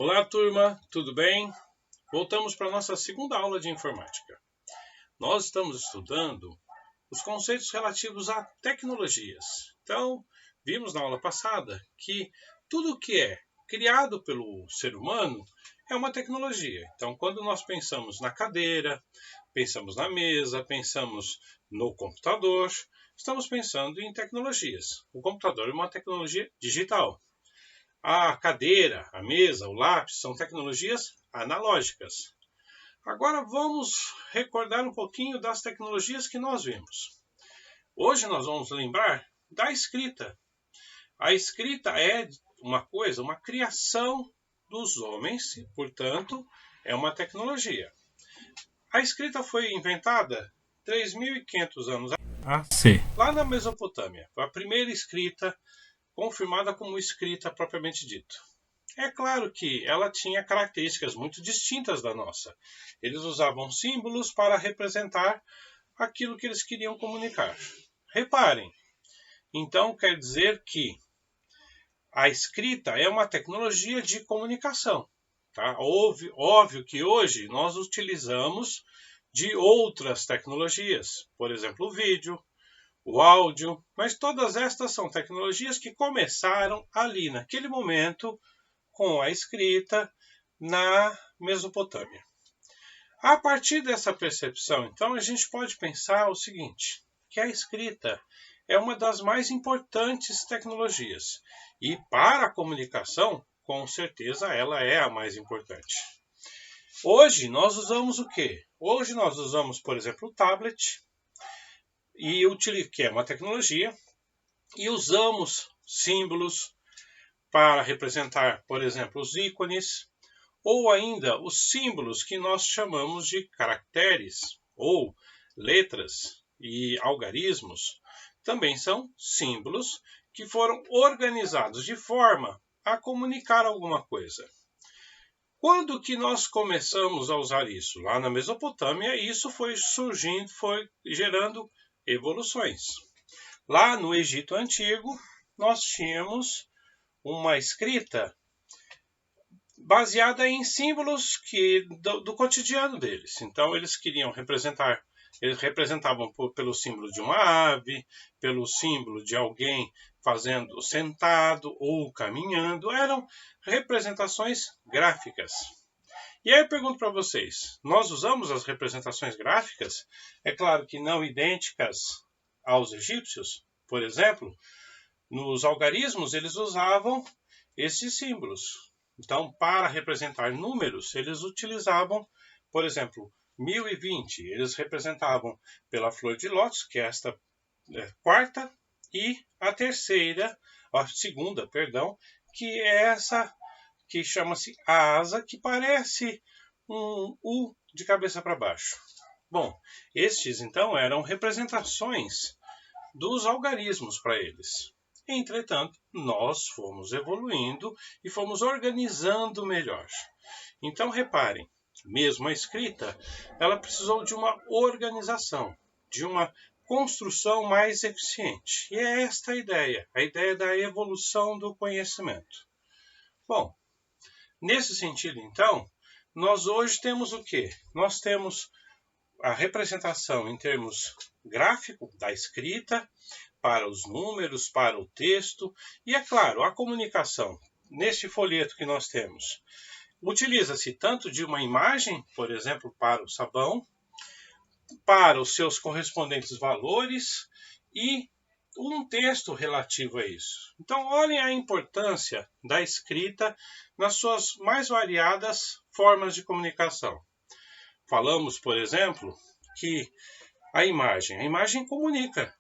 Olá, turma, tudo bem? Voltamos para a nossa segunda aula de informática. Nós estamos estudando os conceitos relativos a tecnologias. Então, vimos na aula passada que tudo que é criado pelo ser humano é uma tecnologia. Então, quando nós pensamos na cadeira, pensamos na mesa, pensamos no computador, estamos pensando em tecnologias. O computador é uma tecnologia digital. A cadeira, a mesa, o lápis são tecnologias analógicas. Agora vamos recordar um pouquinho das tecnologias que nós vimos. Hoje nós vamos lembrar da escrita. A escrita é uma criação dos homens, e, portanto, é uma tecnologia. A escrita foi inventada 3.500 anos lá na Mesopotâmia. Foi a primeira escrita confirmada como escrita propriamente dita. É claro que ela tinha características muito distintas da nossa. Eles usavam símbolos para representar aquilo que eles queriam comunicar. Reparem, então quer dizer que a escrita é uma tecnologia de comunicação. Tá? Óbvio que hoje nós utilizamos de outras tecnologias, por exemplo, o vídeo, o áudio, mas todas estas são tecnologias que começaram ali, naquele momento, com a escrita na Mesopotâmia. A partir dessa percepção, então, a gente pode pensar o seguinte, que a escrita é uma das mais importantes tecnologias e para a comunicação, com certeza, ela é a mais importante. Hoje nós usamos o quê? Hoje nós usamos, por exemplo, o tablet, que é uma tecnologia, e usamos símbolos para representar, por exemplo, os ícones, ou ainda os símbolos que nós chamamos de caracteres, ou letras e algarismos, também são símbolos que foram organizados de forma a comunicar alguma coisa. Quando que nós começamos a usar isso? Lá na Mesopotâmia, isso foi surgindo, foi gerando evoluções. Lá no Egito Antigo, nós tínhamos uma escrita baseada em símbolos do cotidiano deles. Então, eles representavam pelo símbolo de uma ave, pelo símbolo de alguém fazendo sentado ou caminhando. Eram representações gráficas. E aí eu pergunto para vocês, nós usamos as representações gráficas? É claro que não idênticas aos egípcios, por exemplo, nos algarismos eles usavam esses símbolos. Então, para representar números, eles utilizavam, por exemplo, 1020. Eles representavam pela flor de lótus, que é esta quarta, e a segunda, que é essa que chama-se asa, que parece um U de cabeça para baixo. Bom, estes então eram representações dos algarismos para eles. Entretanto, nós fomos evoluindo e fomos organizando melhor. Então, reparem, mesmo a escrita, ela precisou de uma organização, de uma construção mais eficiente. E é esta a ideia da evolução do conhecimento. Bom, nesse sentido, então, nós hoje temos o quê? Nós temos a representação em termos gráfico da escrita, para os números, para o texto, e é claro, a comunicação. Neste folheto que nós temos, utiliza-se tanto de uma imagem, por exemplo, para o sabão, para os seus correspondentes valores e um texto relativo a isso. Então, olhem a importância da escrita nas suas mais variadas formas de comunicação. Falamos, por exemplo, que a imagem comunica.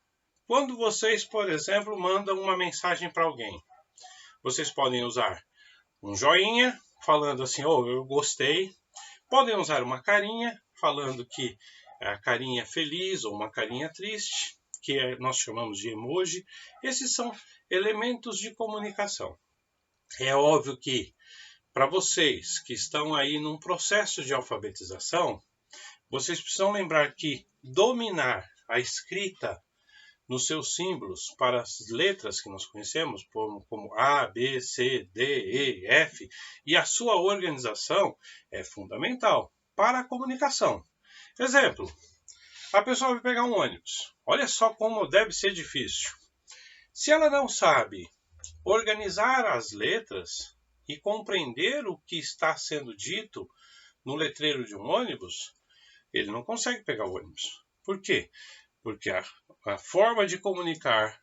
Quando vocês, por exemplo, mandam uma mensagem para alguém, vocês podem usar um joinha, falando assim, eu gostei. Podem usar uma carinha, falando que a carinha é feliz ou uma carinha triste, que nós chamamos de emoji. Esses são elementos de comunicação. É óbvio que, para vocês que estão aí num processo de alfabetização, vocês precisam lembrar que dominar a escrita nos seus símbolos para as letras que nós conhecemos, como A, B, C, D, E, F, e a sua organização é fundamental para a comunicação. Exemplo, a pessoa vai pegar um ônibus. Olha só como deve ser difícil. Se ela não sabe organizar as letras e compreender o que está sendo dito no letreiro de um ônibus, ele não consegue pegar o ônibus. Por quê? Porque a forma de comunicar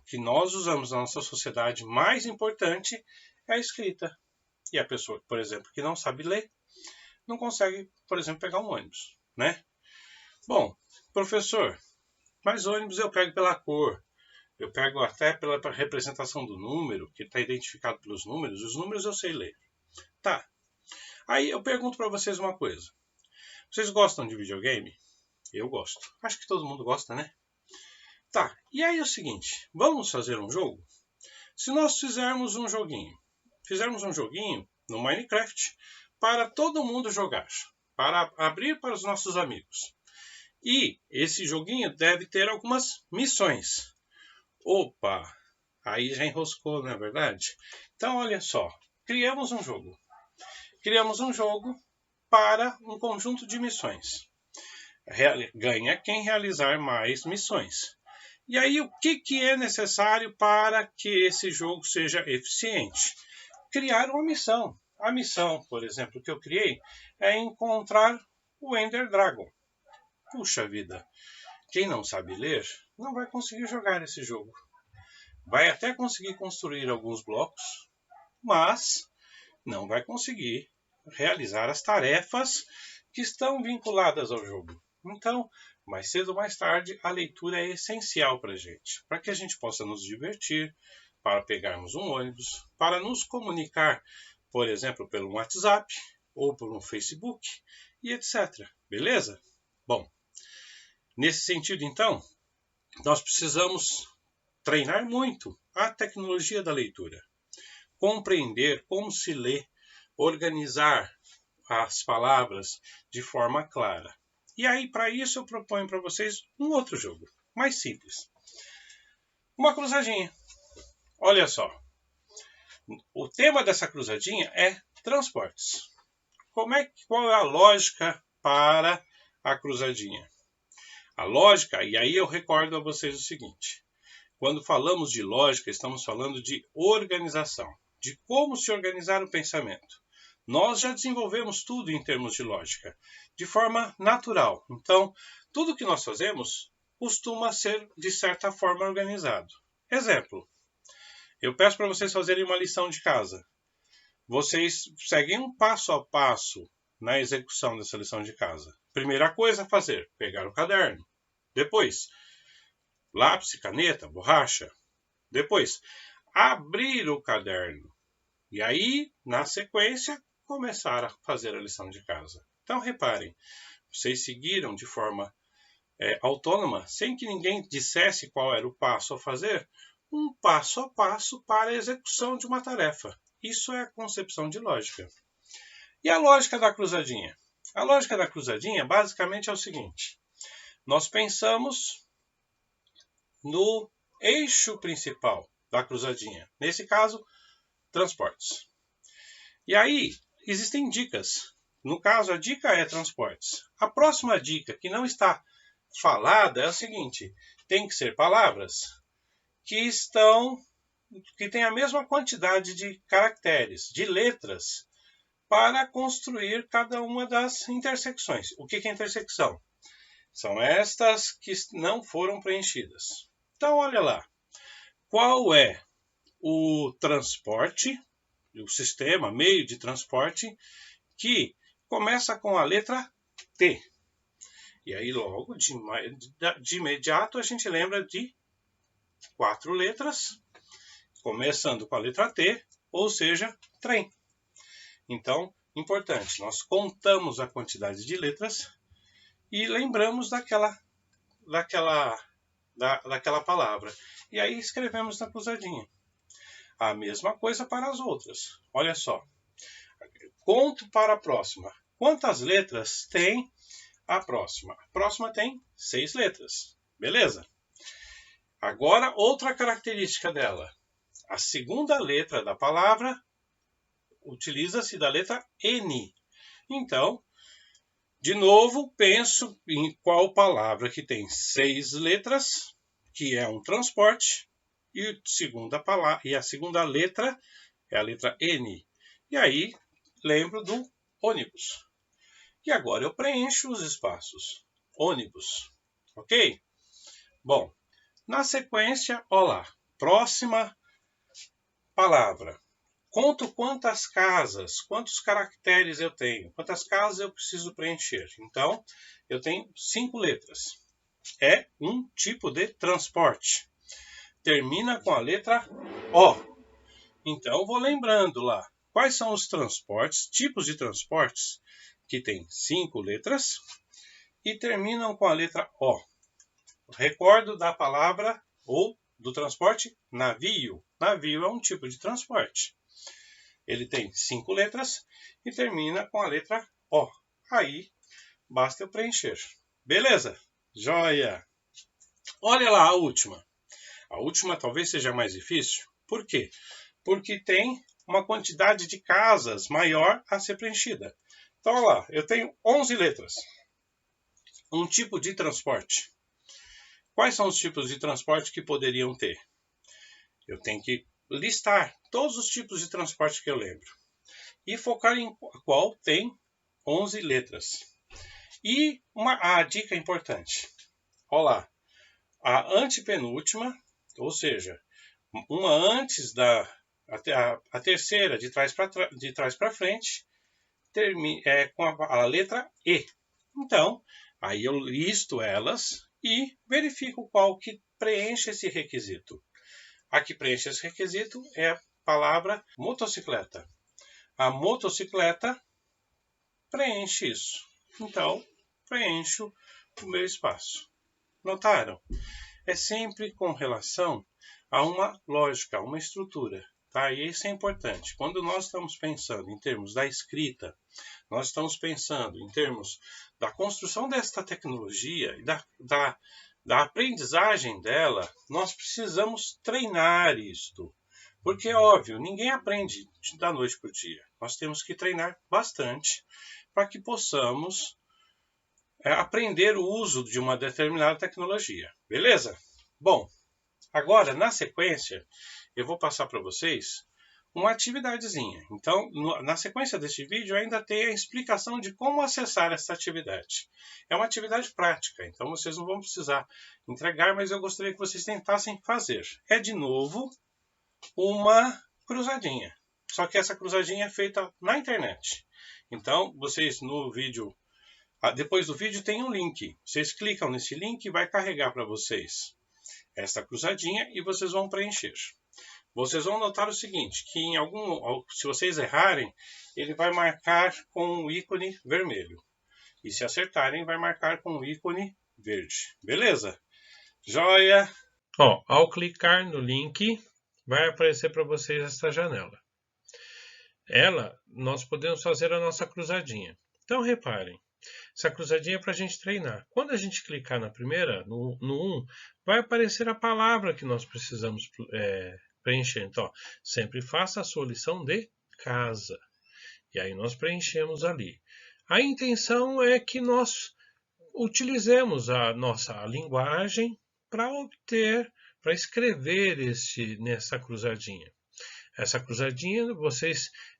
que nós usamos na nossa sociedade mais importante é a escrita. E a pessoa, por exemplo, que não sabe ler, não consegue, por exemplo, pegar um ônibus, né? Bom, professor, mas ônibus eu pego pela cor. Eu pego até pela representação do número, que está identificado pelos números. Os números eu sei ler. Tá. Aí eu pergunto para vocês uma coisa. Vocês gostam de videogame? Eu gosto. Acho que todo mundo gosta, né? Tá. E aí é o seguinte. Vamos fazer um jogo? Se nós fizermos um joguinho no Minecraft para todo mundo jogar. Para abrir para os nossos amigos. E esse joguinho deve ter algumas missões. Opa, aí já enroscou, não é verdade? Então, olha só, criamos um jogo. Criamos um jogo para um conjunto de missões. Ganha quem realizar mais missões. E aí, o que é necessário para que esse jogo seja eficiente? Criar uma missão. A missão, por exemplo, que eu criei é encontrar o Ender Dragon. Puxa vida, quem não sabe ler não vai conseguir jogar esse jogo. Vai até conseguir construir alguns blocos, mas não vai conseguir realizar as tarefas que estão vinculadas ao jogo. Então, mais cedo ou mais tarde, a leitura é essencial para a gente, para que a gente possa nos divertir, para pegarmos um ônibus, para nos comunicar, por exemplo, pelo WhatsApp ou por um Facebook e etc. Beleza? Bom, nesse sentido, então, nós precisamos treinar muito a tecnologia da leitura. Compreender como se lê, organizar as palavras de forma clara. E aí, para isso, eu proponho para vocês um outro jogo, mais simples. Uma cruzadinha. Olha só. O tema dessa cruzadinha é transportes. Qual é a lógica para a cruzadinha? A lógica, e aí eu recordo a vocês o seguinte. Quando falamos de lógica, estamos falando de organização, de como se organizar o pensamento. Nós já desenvolvemos tudo em termos de lógica, de forma natural. Então, tudo que nós fazemos costuma ser, de certa forma, organizado. Exemplo, eu peço para vocês fazerem uma lição de casa. Vocês seguem um passo a passo na execução dessa lição de casa. Primeira coisa a fazer, pegar o caderno. Depois, lápis, caneta, borracha. Depois, abrir o caderno. E aí, na sequência, começar a fazer a lição de casa. Então, reparem, vocês seguiram de forma autônoma, sem que ninguém dissesse qual era o passo a fazer, um passo a passo para a execução de uma tarefa. Isso é a concepção de lógica. E a lógica da cruzadinha? A lógica da cruzadinha, basicamente, é o seguinte. Nós pensamos no eixo principal da cruzadinha. Nesse caso, transportes. E aí, existem dicas. No caso, a dica é transportes. A próxima dica, que não está falada, é o seguinte. Tem que ser palavras que têm a mesma quantidade de caracteres, de letras, para construir cada uma das intersecções. O que é intersecção? São estas que não foram preenchidas. Então, olha lá. Qual é o transporte, o sistema, meio de transporte, que começa com a letra T? E aí, logo, de imediato, a gente lembra de 4 letras, começando com a letra T, ou seja, trem. Então, importante, nós contamos a quantidade de letras e lembramos daquela palavra. E aí escrevemos na cruzadinha. A mesma coisa para as outras. Olha só. Conto para a próxima. Quantas letras tem a próxima? A próxima tem 6 letras. Beleza? Agora, outra característica dela. A segunda letra da palavra utiliza-se da letra N. Então, de novo, penso em qual palavra que tem 6 letras, que é um transporte, e a segunda letra é a letra N. E aí, lembro do ônibus. E agora eu preencho os espaços. Ônibus. Ok? Bom, na sequência, olha lá. Próxima palavra. Conto quantas casas, quantos caracteres eu tenho, quantas casas eu preciso preencher. Então, eu tenho 5 letras. É um tipo de transporte. Termina com a letra O. Então, vou lembrando lá. Quais são os transportes, tipos de transportes que tem 5 letras e terminam com a letra O. Recordo da palavra ou do transporte navio. Navio é um tipo de transporte. Ele tem 5 letras e termina com a letra O. Aí, basta eu preencher. Beleza? Joia! Olha lá a última. A última talvez seja mais difícil. Por quê? Porque tem uma quantidade de casas maior a ser preenchida. Então, olha lá, eu tenho 11 letras. Um tipo de transporte. Quais são os tipos de transporte que poderiam ter? Eu tenho que listar todos os tipos de transporte que eu lembro. E focar em qual tem 11 letras. E a dica importante. Olha lá. A antepenúltima, ou seja, uma antes a terceira de trás para frente, com a letra E. Então, aí eu listo elas e verifico qual que preenche esse requisito. A que preenche esse requisito é a palavra motocicleta. A motocicleta preenche isso. Então, preencho o meu espaço. Notaram? É sempre com relação a uma lógica, a uma estrutura. Tá? E isso é importante. Quando nós estamos pensando em termos da escrita, nós estamos pensando em termos da construção desta tecnologia e da aprendizagem dela, nós precisamos treinar isto. Porque é óbvio, ninguém aprende da noite para o dia. Nós temos que treinar bastante para que possamos aprender o uso de uma determinada tecnologia. Beleza? Bom, agora, na sequência, eu vou passar para vocês uma atividadezinha. Então, na sequência deste vídeo, ainda tem a explicação de como acessar essa atividade. É uma atividade prática, então vocês não vão precisar entregar, mas eu gostaria que vocês tentassem fazer. É, de novo, uma cruzadinha. Só que essa cruzadinha é feita na internet. Então, vocês no vídeo, depois do vídeo tem um link. Vocês clicam nesse link e vai carregar para vocês esta cruzadinha e vocês vão preencher. Vocês vão notar o seguinte, que se vocês errarem, ele vai marcar com o ícone vermelho. E se acertarem, vai marcar com o ícone verde. Beleza? Joia! Ao clicar no link, vai aparecer para vocês essa janela. Nós podemos fazer a nossa cruzadinha. Então, reparem, essa cruzadinha é para a gente treinar. Quando a gente clicar na primeira, no 1, vai aparecer a palavra que nós precisamos preencher. Então, sempre faça a sua lição de casa. E aí nós preenchemos ali. A intenção é que nós utilizemos a nossa linguagem para escrever nessa cruzadinha. Essa cruzadinha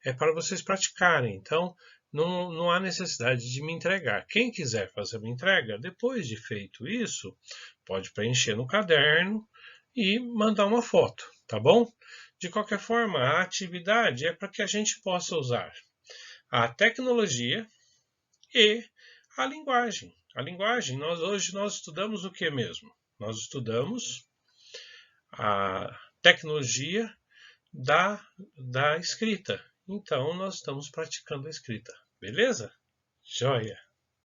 é para vocês praticarem. Então, não há necessidade de me entregar. Quem quiser fazer uma entrega, depois de feito isso, pode preencher no caderno e mandar uma foto, tá bom? De qualquer forma, a atividade é para que a gente possa usar a tecnologia e a linguagem. A linguagem, hoje nós estudamos o que mesmo? Nós estudamos a tecnologia da escrita. Então, nós estamos praticando a escrita. Beleza? Joia!